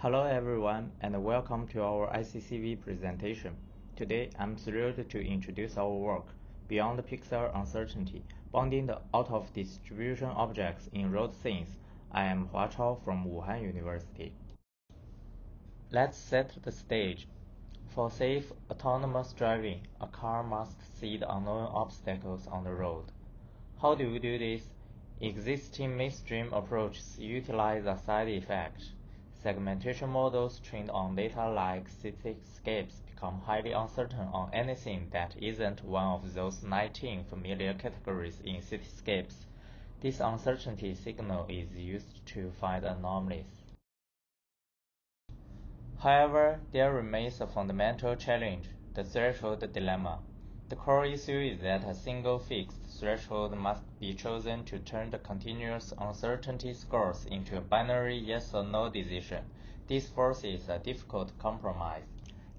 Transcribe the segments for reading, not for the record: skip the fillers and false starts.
Hello everyone and welcome to our ICCV presentation. Today I'm thrilled to introduce our work, Beyond Pixel Uncertainty, Bounding the Out-of-Distribution Objects in Road Scenes. I am Hua Chao from Wuhan University. Let's set the stage. For safe autonomous driving, a car must see the unknown obstacles on the road. How do we do this? Existing mainstream approaches utilize a side effect. Segmentation models trained on data like cityscapes become highly uncertain on anything that isn't one of those 19 familiar categories in cityscapes. This uncertainty signal is used to find anomalies. However, there remains a fundamental challenge, the threshold dilemma. The core issue is that a single fixed threshold must be chosen to turn the continuous uncertainty scores into a binary yes or no decision. This forces a difficult compromise.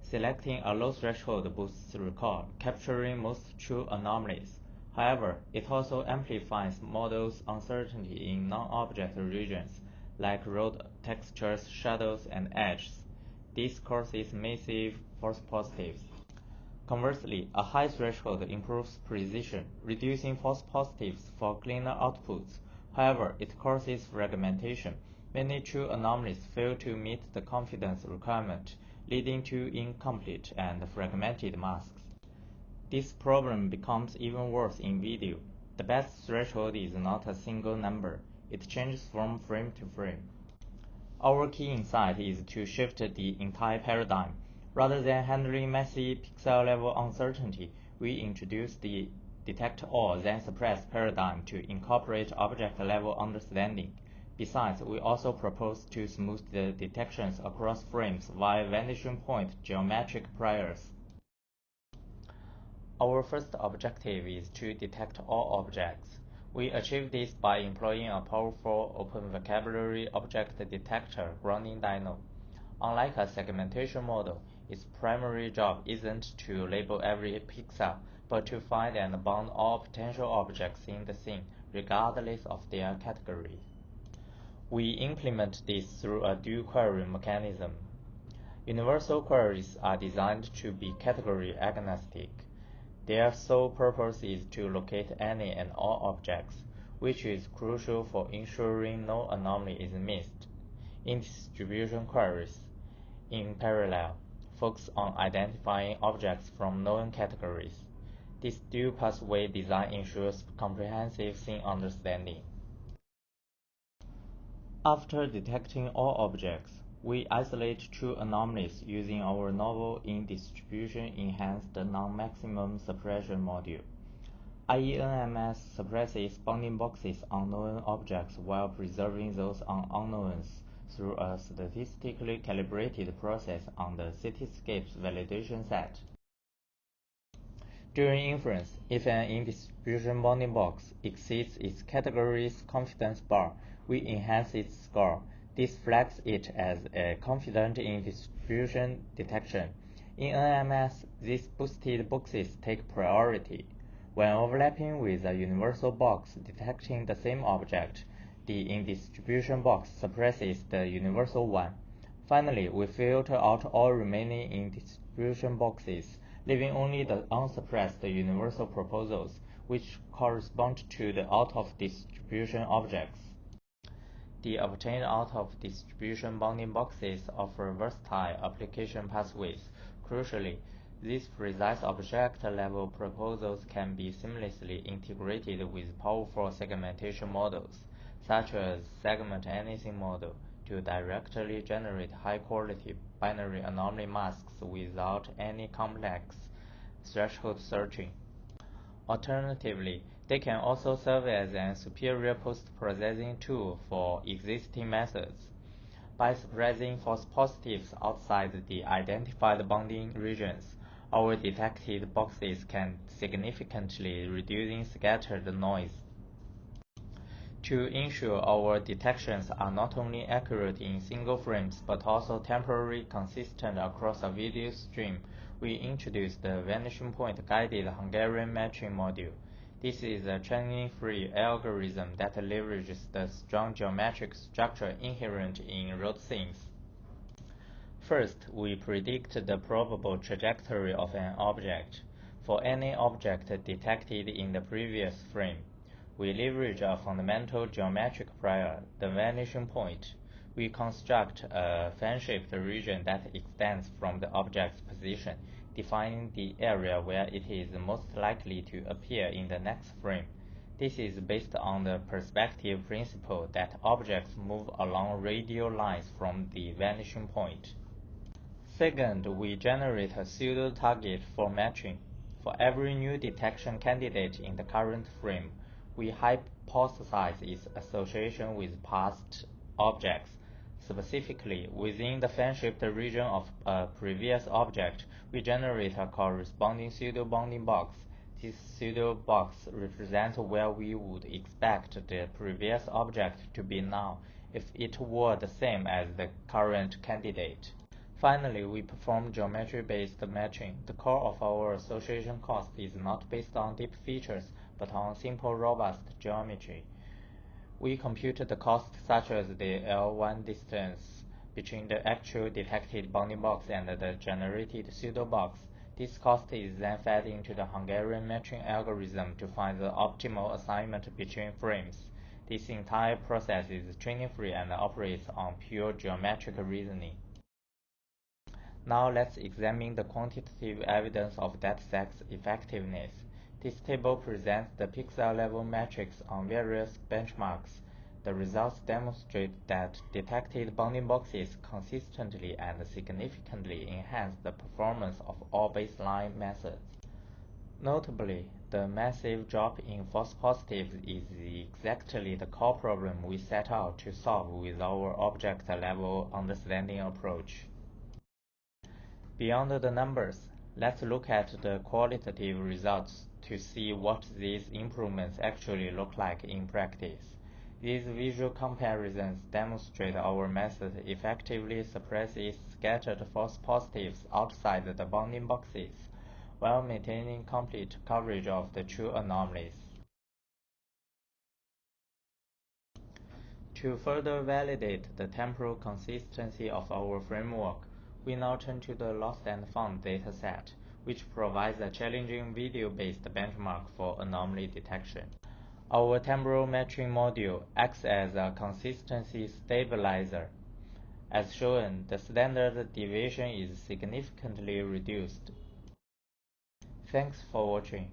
Selecting a low threshold boosts recall, capturing most true anomalies. However, it also amplifies models' uncertainty in non-object regions, like road textures, shadows, and edges. This causes massive false positives. Conversely, a high threshold improves precision, reducing false positives for cleaner outputs. However, it causes fragmentation. Many true anomalies fail to meet the confidence requirement, leading to incomplete and fragmented masks. This problem becomes even worse in video. The best threshold is not a single number. It changes from frame to frame. Our key insight is to shift the entire paradigm. Rather than handling messy pixel-level uncertainty, we introduce the detect all then suppress paradigm to incorporate object-level understanding. Besides, we also propose to smooth the detections across frames via vanishing point geometric priors. Our first objective is to detect all objects. We achieve this by employing a powerful open vocabulary object detector grounding Dino. Unlike a segmentation model, its primary job isn't to label every pixel, but to find and bound all potential objects in the scene, regardless of their category. We implement this through a dual query mechanism. Universal queries are designed to be category agnostic. Their sole purpose is to locate any and all objects, which is crucial for ensuring no anomaly is missed. In distribution queries, in parallel, focus on identifying objects from known categories. This dual pathway design ensures comprehensive scene understanding. After detecting all objects, we isolate true anomalies using our novel in-distribution enhanced non-maximum suppression module. IENMS suppresses bounding boxes on known objects while preserving those on unknowns through a statistically calibrated process on the cityscapes validation set. During inference, if an in-distribution bounding box exceeds its category's confidence bar, we enhance its score. This flags it as a confident in-distribution detection. In NMS, these boosted boxes take priority. When overlapping with a universal box detecting the same object, the in-distribution box suppresses the universal one. Finally, we filter out all remaining in-distribution boxes, leaving only the unsuppressed universal proposals, which correspond to the out-of-distribution objects. The obtained out-of-distribution bounding boxes offer versatile application pathways. Crucially, these precise object-level proposals can be seamlessly integrated with powerful segmentation models, such as segment anything model, to directly generate high-quality binary anomaly masks without any complex threshold searching. Alternatively, they can also serve as a superior post-processing tool for existing methods. By suppressing false positives outside the identified bounding regions, our detected boxes can significantly reduce scattered noise. To ensure our detections are not only accurate in single frames but also temporally consistent across a video stream, we introduced the vanishing point guided Hungarian matching module. This is a training-free algorithm that leverages the strong geometric structure inherent in road scenes. First, we predict the probable trajectory of an object. For any object detected in the previous frame, we leverage a fundamental geometric prior, the vanishing point. We construct a fan-shaped region that extends from the object's position, defining the area where it is most likely to appear in the next frame. This is based on the perspective principle that objects move along radial lines from the vanishing point. Second, we generate a pseudo-target for matching. For every new detection candidate in the current frame, we hypothesize its association with past objects. Specifically, within the fan-shaped region of a previous object, we generate a corresponding pseudo-bounding box. This pseudo-box represents where we would expect the previous object to be now if it were the same as the current candidate. Finally, we perform geometry-based matching. The core of our association cost is not based on deep features, but on simple, robust geometry. We compute the cost such as the L1 distance between the actual detected bounding box and the generated pseudo-box. This cost is then fed into the Hungarian matching algorithm to find the optimal assignment between frames. This entire process is training-free and operates on pure geometric reasoning. Now let's examine the quantitative evidence of DetSeg's effectiveness. This table presents the pixel-level metrics on various benchmarks. The results demonstrate that detected bounding boxes consistently and significantly enhance the performance of all baseline methods. Notably, the massive drop in false positives is exactly the core problem we set out to solve with our object-level understanding approach. Beyond the numbers, let's look at the qualitative results to see what these improvements actually look like in practice. These visual comparisons demonstrate our method effectively suppresses scattered false positives outside the bounding boxes, while maintaining complete coverage of the true anomalies. To further validate the temporal consistency of our framework, we now turn to the lost and found dataset, which provides a challenging video-based benchmark for anomaly detection. Our temporal matching module acts as a consistency stabilizer. As shown, the standard deviation is significantly reduced. Thanks for watching.